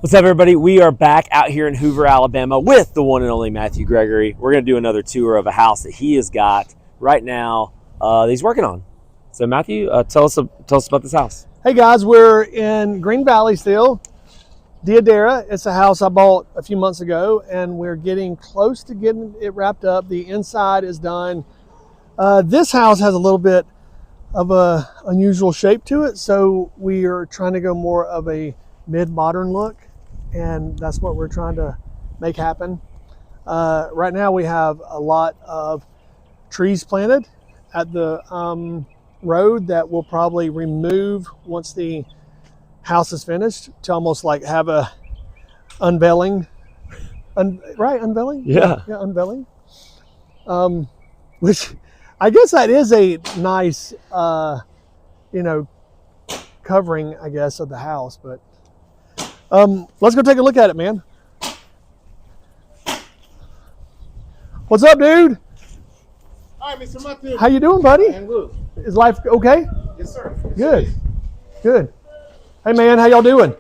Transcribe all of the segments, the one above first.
What's up, everybody? We are back out here in Hoover, Alabama with the one and only Matthew Gregory. We're going to do another tour of a house that he has got right now that he's working on. So, Matthew, tell us about this house. Hey guys, we're in Green Valley still. Diadera. It's a house I bought a few months ago, and we're getting close to getting it wrapped up. The inside is done. This house has a little bit of a unusual shape to it, so we are trying to go more of a mid-modern look, and that's what we're trying to make happen. Right now we have a lot of trees planted at the road that we'll probably remove once the house is finished to almost like have a unveiling. Unveiling? Yeah, unveiling. Which I guess that is a nice, covering, I guess, of the house. But let's go take a look at it, man. What's up, dude? Hi, Mr. Matthew. How you doing, buddy? I'm good. Is life okay? Yes, sir. Good. Good. Hey, man, how y'all doing?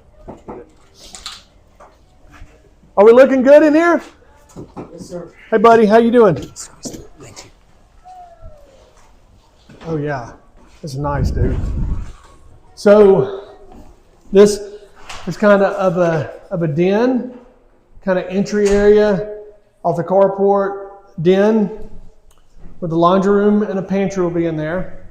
Are we looking good in here? Yes, sir. Hey, buddy, how you doing? Thank you. Oh, yeah. It's nice, dude. So this is kind of a den, kind of entry area off the carport, den with the laundry room and a pantry will be in there.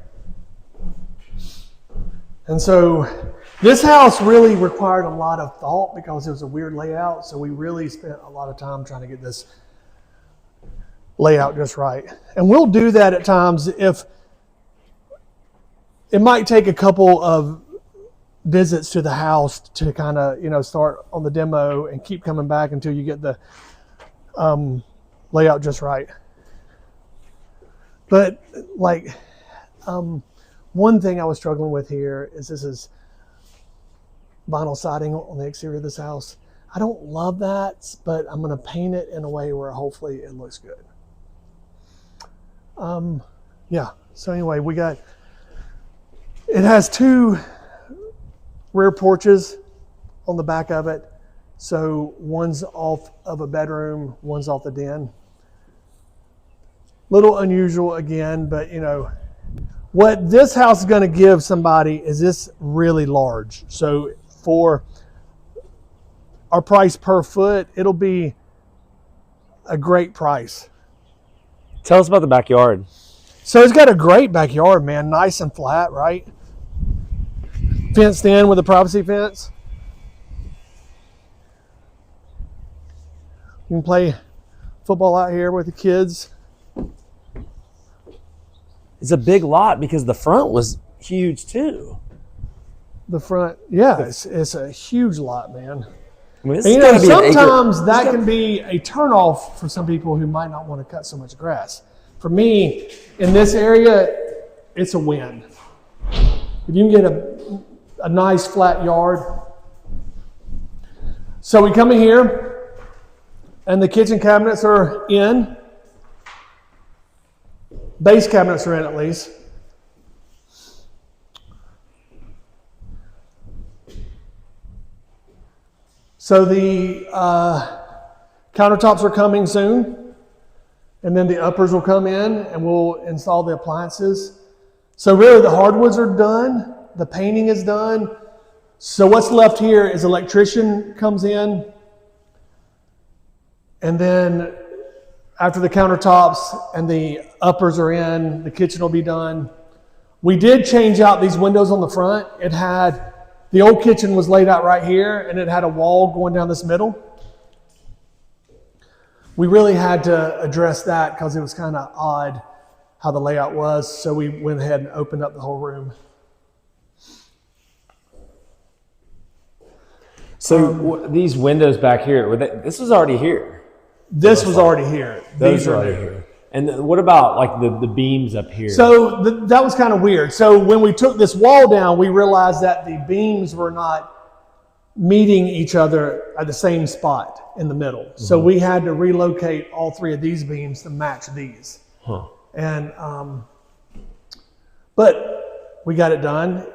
And so this house really required a lot of thought because it was a weird layout. So we really spent a lot of time trying to get this layout just right. And we'll do that at times if it might take a couple of visits to the house to kind of, start on the demo and keep coming back until you get the layout just right. But one thing I was struggling with here is this is vinyl siding on the exterior of this house. I don't love that, but I'm going to paint it in a way where hopefully it looks good. Yeah, so anyway, it has two rear porches on the back of it. So one's off of a bedroom, one's off the den. Little unusual again, but what this house is going to give somebody is this really large. So for our price per foot, it'll be a great price. Tell us about the backyard. So it's got a great backyard, man. Nice and flat, right? Fenced in with a privacy fence. You can play football out here with the kids. It's a big lot because the front was huge too. The front, yeah, it's a huge lot, man. I mean, And sometimes that can be a turnoff for some people who might not want to cut so much grass. For me, in this area, it's a win. If you can get a nice flat yard. So we come in here, and the kitchen cabinets are in. Base cabinets are in at least. So the countertops are coming soon, and then the uppers will come in and we'll install the appliances. So really the hardwoods are done, the painting is done. So what's left here is electrician comes in, and then after the countertops and the uppers are in, the kitchen will be done. We did change out these windows on the front. The old kitchen was laid out right here, and it had a wall going down this middle. We really had to address that because it was kind of odd how the layout was, so we went ahead and opened up the whole room. So these windows back here, this was already here. This was already here. These are already here. And what about like the beams up here? So that was kind of weird. So when we took this wall down, we realized that the beams were not meeting each other at the same spot in the middle. Mm-hmm. So we had to relocate all three of these beams to match these. And but we got it done.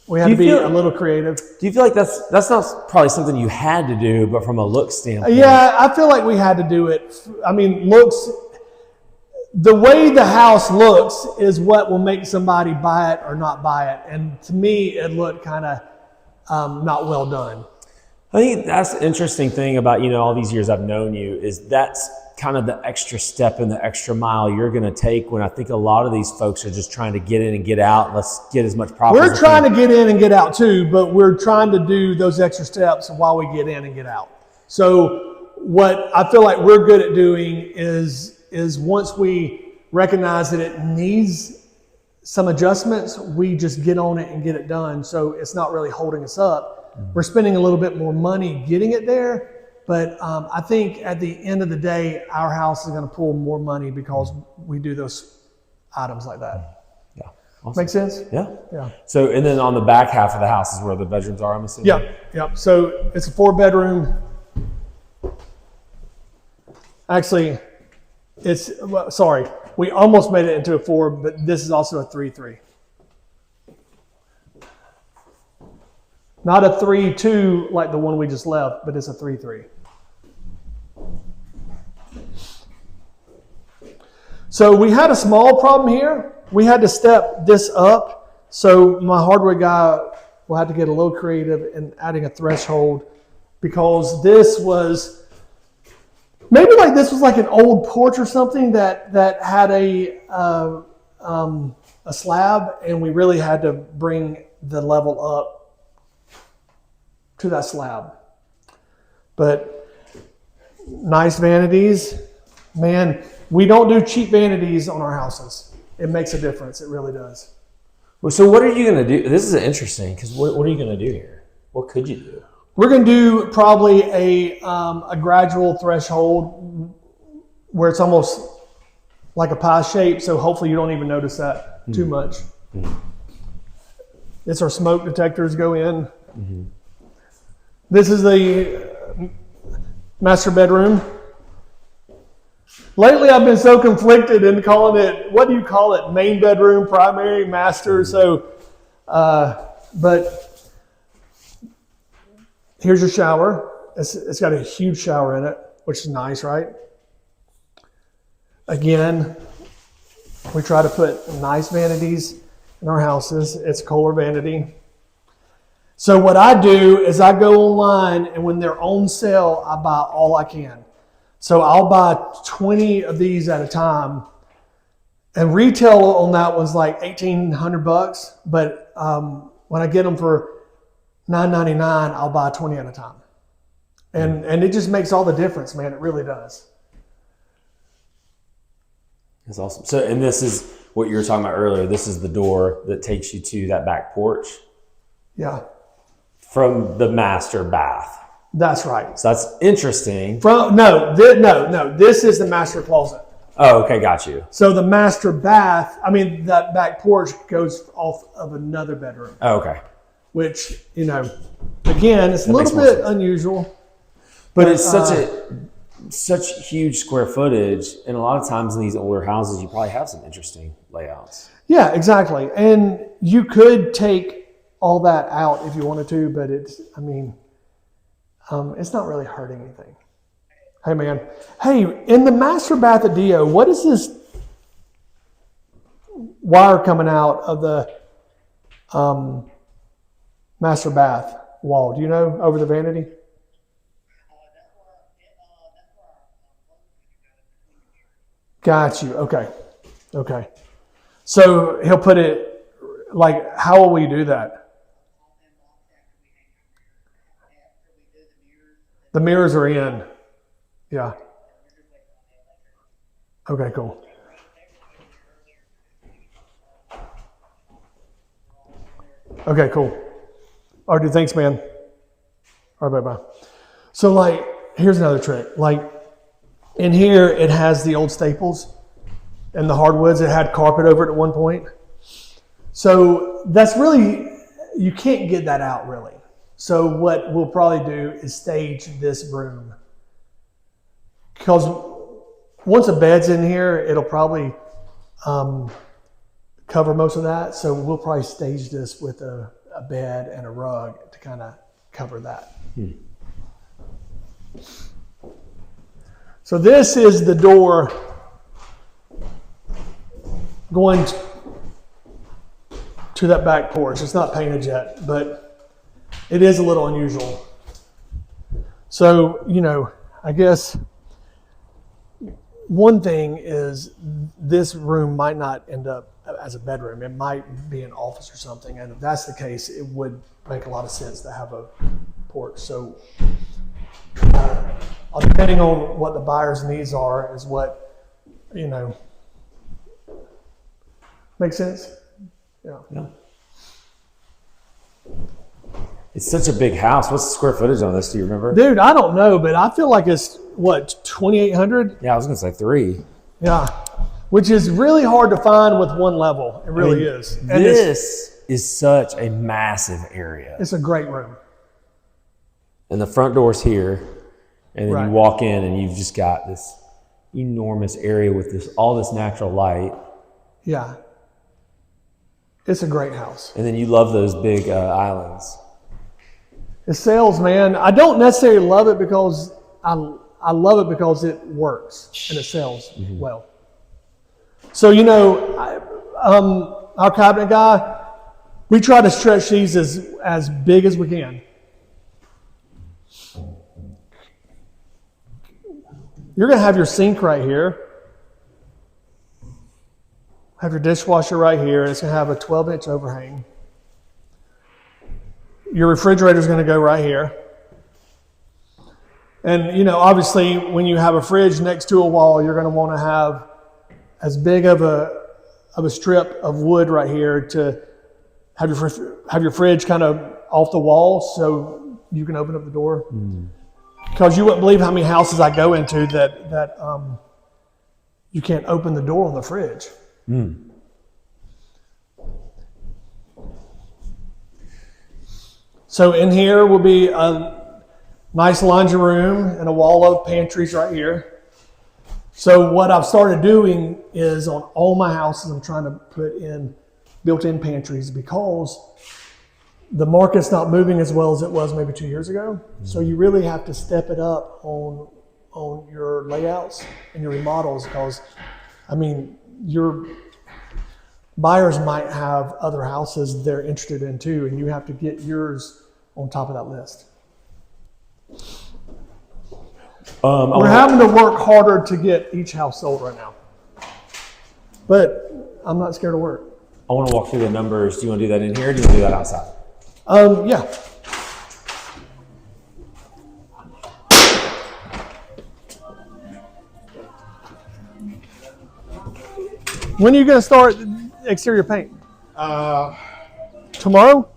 We had to be a little creative. Do you feel like that's not probably something you had to do, but from a look standpoint? Yeah, I feel like we had to do it. I mean, the way the house looks is what will make somebody buy it or not buy it. And to me, it looked kind of not well done. I think that's the interesting thing about, all these years I've known you is that's kind of the extra step and the extra mile you're going to take when I think a lot of these folks are just trying to get in and get out. Let's get as much profit. We're trying to get in and get out too, but we're trying to do those extra steps while we get in and get out. So what I feel like we're good at doing is once we recognize that it needs some adjustments, we just get on it and get it done. So it's not really holding us up. We're spending a little bit more money getting it there. But I think at the end of the day, our house is going to pull more money because we do those items like that. Yeah. Awesome. Make sense? Yeah. Yeah. So, and then on the back half of the house is where the bedrooms are, I'm assuming? Yeah. Yeah. So it's a 4-bedroom. Actually, we almost made it into a 4, but this is also a 3-3. Not a 3-2 like the one we just left, but it's a 3-3. So we had a small problem here. We had to step this up. So my hardware guy will have to get a little creative in adding a threshold because this was maybe like this was like an old porch or something that had a slab, and we really had to bring the level up to that slab. But nice vanities, man. We don't do cheap vanities on our houses. It makes a difference. It really does. Well, so what are you going to do? This is interesting because what are you going to do here? What could you do? We're going to do probably a gradual threshold where it's almost like a pie shape. So hopefully you don't even notice that too much. Mm-hmm. It's our smoke detectors go in. Mm-hmm. This is the master bedroom. Lately, I've been so conflicted in calling it, what do you call it? Main bedroom, primary, master. So, but here's your shower. It's got a huge shower in it, which is nice, right? Again, we try to put nice vanities in our houses. It's Kohler vanity. So what I do is I go online, and when they're on sale, I buy all I can. So I'll buy 20 of these at a time, and retail on that one's like $1,800. But when I get them for $9.99, I'll buy 20 at a time, and it just makes all the difference, man. It really does. That's awesome. So, and this is what you were talking about earlier. This is the door that takes you to that back porch. Yeah. From the master bath. That's right. So that's interesting. No. This is the master closet. Oh, okay, got you. So the master bath, that back porch goes off of another bedroom. Oh, okay. Which, again, it's a little bit unusual. But it's such huge square footage, and a lot of times in these older houses, you probably have some interesting layouts. Yeah, exactly. And you could take all that out if you wanted to, but it's not really hurting anything. Hey, man. Hey, in the master bath at Dio, what is this wire coming out of the master bath wall? Do you know, over the vanity? Got you. Okay. So he'll put it, like, how will we do that? The mirrors are in. Yeah. Okay, cool. Okay, cool. All right, thanks, man. All right, bye-bye. So, here's another trick. In here, it has the old staples and the hardwoods. It had carpet over it at one point. So that's really, you can't get that out, really. So what we'll probably do is stage this room. Because once a bed's in here, it'll probably cover most of that. So we'll probably stage this with a a bed and a rug to kind of cover that. So this is the door going to that back porch. It's not painted yet, but it is a little unusual. So, you know, I guess one thing is this room might not end up as a bedroom. It might be an office or something. And if that's the case, it would make a lot of sense to have a porch. So depending on what the buyer's needs are is what, you know, makes sense? Yeah. It's such a big house. What's the square footage on this? Do you remember? Dude, I don't know, but I feel like it's, what, 2,800? Yeah, I was going to say 3. Yeah, which is really hard to find with one level. It really is. And this is such a massive area. It's a great room. And the front door's here, and then Right. you walk in and you've just got this enormous area with all this natural light. Yeah. It's a great house. And then you love those big islands. It sells, man. I don't necessarily love it because I love it because it works and it sells well. So, you know, our cabinet guy, we try to stretch these as big as we can. You're going to have your sink right here. Have your dishwasher right here. It's going to have a 12-inch overhang. Your refrigerator is going to go right here. And, you know, obviously, when you have a fridge next to a wall, you're going to want to have as big of a strip of wood right here to have your fridge kind of off the wall so you can open up the door. Because you wouldn't believe how many houses I go into that you can't open the door on the fridge. So in here will be a nice laundry room and a wall of pantries right here. So what I've started doing is on all my houses, I'm trying to put in built-in pantries because the market's not moving as well as it was maybe 2 years ago. So you really have to step it up on your layouts and your remodels because, I mean, your buyers might have other houses they're interested in too, and you have to get yours on top of that list. We're having to work harder to get each house sold right now. But I'm not scared of work. I want to walk through the numbers. Do you want to do that in here or do you want to do that outside? Yeah. When are you going to start exterior paint? Tomorrow?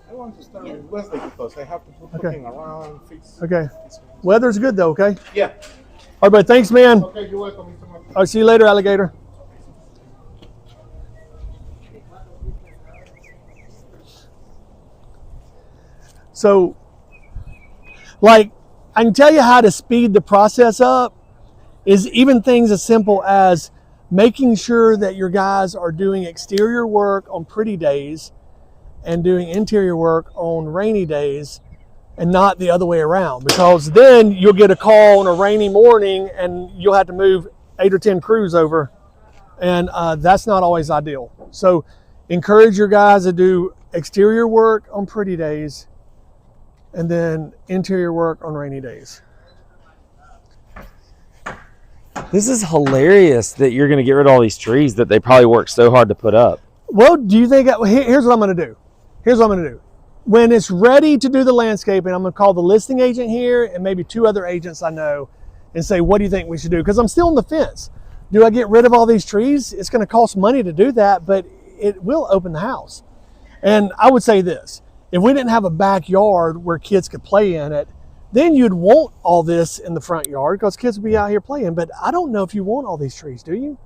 I want to start with Wednesday because I have to put something around, fix. Okay. Weather's good though, okay? Yeah. All right, buddy. Thanks, man. Okay, you're welcome, Mr. Martin. I'll see you later, alligator. So, like, I can tell you how to speed the process up is even things as simple as making sure that your guys are doing exterior work on pretty days and doing interior work on rainy days and not the other way around, because then you'll get a call on a rainy morning and you'll have to move 8 or 10 crews over, and that's not always ideal. So encourage your guys to do exterior work on pretty days and then interior work on rainy days. This is hilarious that you're going to get rid of all these trees that they probably worked so hard to put up. Well, do you think, here's what I'm going to do. Here's what I'm going to do. When it's ready to do the landscaping, I'm going to call the listing agent here and maybe 2 other agents I know and say, what do you think we should do? Because I'm still on the fence. Do I get rid of all these trees? It's going to cost money to do that, but it will open the house. And I would say this, if we didn't have a backyard where kids could play in it, then you'd want all this in the front yard because kids would be out here playing. But I don't know if you want all these trees, do you?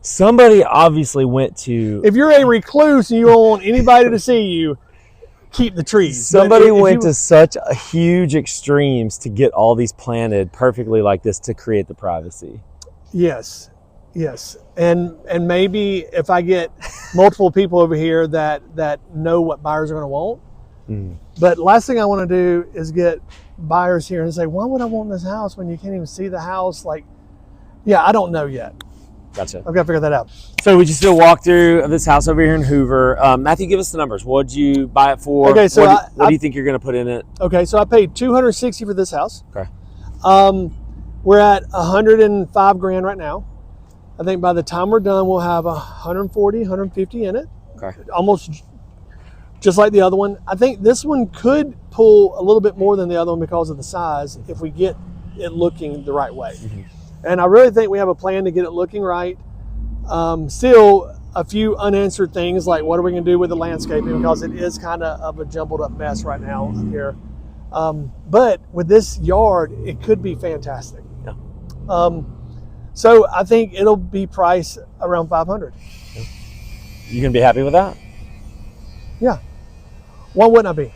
Somebody obviously went to... If you're a recluse and you don't want anybody to see you, keep the trees. Somebody went to such a huge extremes to get all these planted perfectly like this to create the privacy. Yes. Yes, and maybe if I get multiple people over here that know what buyers are going to want. But last thing I want to do is get buyers here and say, why would I want this house when you can't even see the house? Like, yeah, I don't know yet. Gotcha. I've got to figure that out. So we just did a walkthrough of this house over here in Hoover. Matthew, give us the numbers. What'd you buy it for? Okay, so what do you think you're going to put in it? Okay, so I paid $260 for this house. Okay. We're at $105,000 right now. I think by the time we're done, we'll have 140, 150 in it. Okay. Almost just like the other one. I think this one could pull a little bit more than the other one because of the size if we get it looking the right way. And I really think we have a plan to get it looking right. Still, a few unanswered things like what are we going to do with the landscaping, because it is kind of a jumbled up mess right now here. But with this yard, it could be fantastic. Yeah. So I think it'll be priced around $500. You going to be happy with that? Yeah. Why wouldn't I be?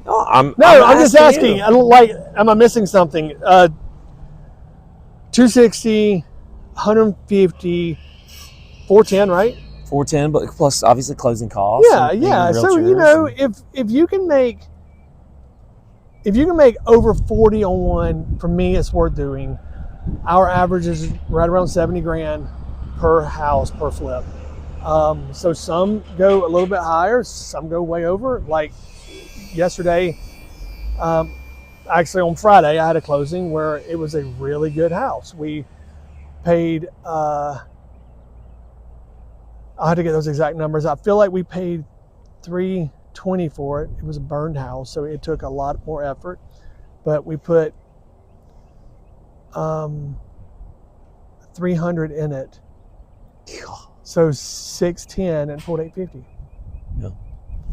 No, I'm just asking. I don't like, am I missing something? 260, 150, 410, right? 410, but plus obviously closing costs. Yeah. So if you can make over 40 on one, for me, it's worth doing. Our average is right around $70,000 per house per flip. So some go a little bit higher, some go way over. Like yesterday, actually on Friday, I had a closing where it was a really good house. We paid, I had to get those exact numbers. I feel like we paid $320 for it. It was a burned house, so it took a lot more effort. But we put $300 in it. So $610 and pulled $850. Yeah.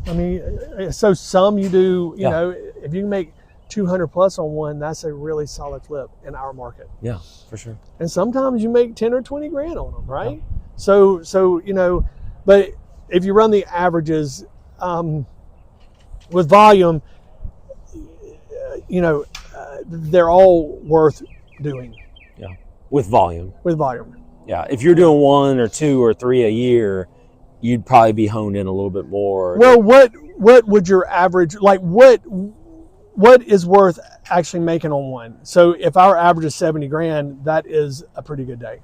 I mean, so some you do, you know, if you can make 200 plus on one, that's a really solid flip in our market. Yeah, for sure. And sometimes you make 10 or 20 grand on them, right? Yeah. So you know, but if you run the averages with volume, you know, they're all worth doing. Yeah, with volume. With volume. Yeah, if you're doing 1 or 2 or 3 a year, you'd probably be honed in a little bit more. Well, what would your average, like what is worth actually making on one? So if our average is $70,000, that is a pretty good day.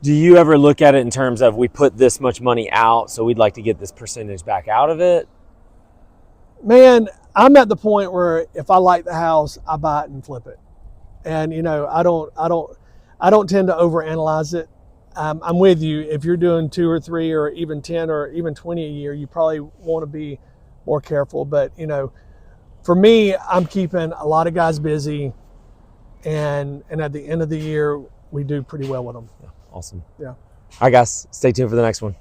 Do you ever look at it in terms of we put this much money out, so we'd like to get this percentage back out of it? Man, I'm at the point where if I like the house, I buy it and flip it. And you know, I don't tend to overanalyze it. I'm with you. If you're doing 2 or 3 or even 10 or even 20 a year, you probably want to be more careful. But you know, for me, I'm keeping a lot of guys busy, and at the end of the year, we do pretty well with them. Yeah, awesome. Yeah. All right, guys, stay tuned for the next one.